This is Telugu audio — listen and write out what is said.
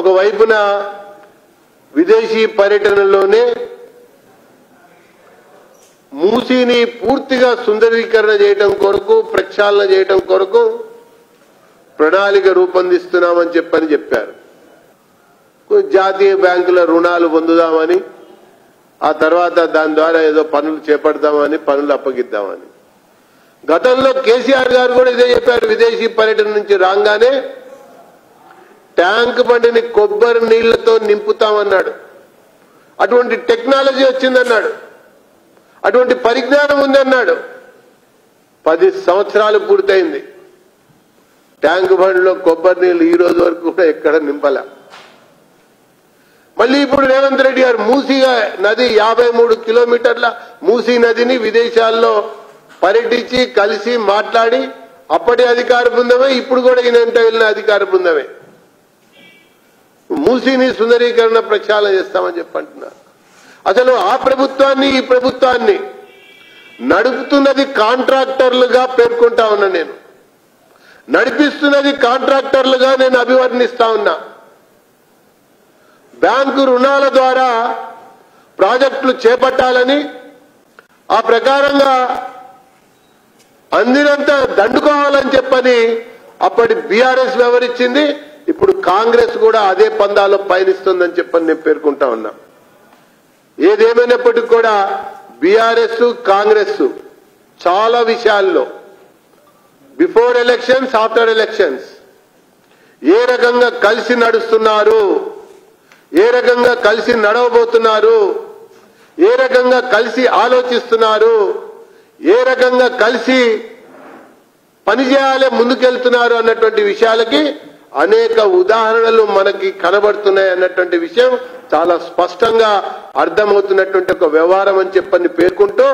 ఒకవైపున విదేశీ పర్యటనలోనే మూసీని పూర్తిగా సుందరీకరణ చేయడం కొరకు ప్రక్షాళన చేయడం కొరకు ప్రణాళిక రూపొందిస్తున్నామని చెప్పారు. జాతీయ బ్యాంకుల రుణాలు పొందుదామని, ఆ తర్వాత దాని ద్వారా ఏదో పనులు చేపడదామని, పనులు అప్పగిద్దామని. గతంలో కేసీఆర్ గారు కూడా ఇదే చెప్పారు. విదేశీ పర్యటన నుంచి రాగానే ట్యాంక్ బండిని కొబ్బరి నీళ్లతో నింపుతామన్నాడు. అటువంటి టెక్నాలజీ వచ్చిందన్నాడు, అటువంటి పరిజ్ఞానం ఉందన్నాడు. 10 సంవత్సరాలు పూర్తయింది. ట్యాంక్ బండిలో కొబ్బరి నీళ్లు ఈ రోజు వరకు కూడా ఎక్కడ నింపలే. మళ్ళీ ఇప్పుడు రేవంత్ రెడ్డి గారు మూసీ నది 53 కిలోమీటర్ల మూసీ నదిని విదేశాల్లో పర్యటించి కలిసి మాట్లాడి, అప్పటి అధికార బృందమే, ఇప్పుడు కూడా ఈయనంటే వెళ్ళిన అధికార బృందమే మూసీని సుందరీకరణ ప్రక్షాళన చేస్తామని చెప్పంటున్నారు. అసలు ఆ ప్రభుత్వాన్ని ఈ ప్రభుత్వాన్ని నడుపుతున్నది కాంట్రాక్టర్లుగా పేర్కొంటా ఉన్నా. నేను నడిపిస్తున్నది కాంట్రాక్టర్లుగా నేను అభివర్ణిస్తా ఉన్నా. బ్యాంకు రుణాల ద్వారా ప్రాజెక్టులు చేపట్టాలని, ఆ ప్రకారంగా అందినంత దండుకోవాలని చెప్పని అప్పటి బీఆర్ఎస్ వ్యవహరించింది. ఇప్పుడు కాంగ్రెస్ కూడా అదే పందాలో పయనిస్తుందని చెప్పని నేను పేర్కొంటా ఉన్నా. ఏదేమైనప్పటికీ కూడా బీఆర్ఎస్ కాంగ్రెస్ చాలా విషయాల్లో బిఫోర్ ఎలక్షన్స్, ఆఫ్టర్ ఎలక్షన్స్ ఏ రకంగా కలిసి నడుస్తున్నారు, ఏ రకంగా కలిసి నడవబోతున్నారు, ఏ రకంగా కలిసి ఆలోచిస్తున్నారు, ఏ రకంగా కలిసి పనిచేయాలి, ముందుకెళ్తున్నారు అన్నటువంటి విషయాలకి అనేక ఉదాహరణలు మనకి కనబడుతున్నాయి అన్నటువంటి విషయం చాలా స్పష్టంగా అర్థమవుతున్నటువంటి ఒక వ్యవహారం అని చెప్పని పేర్కొంటూ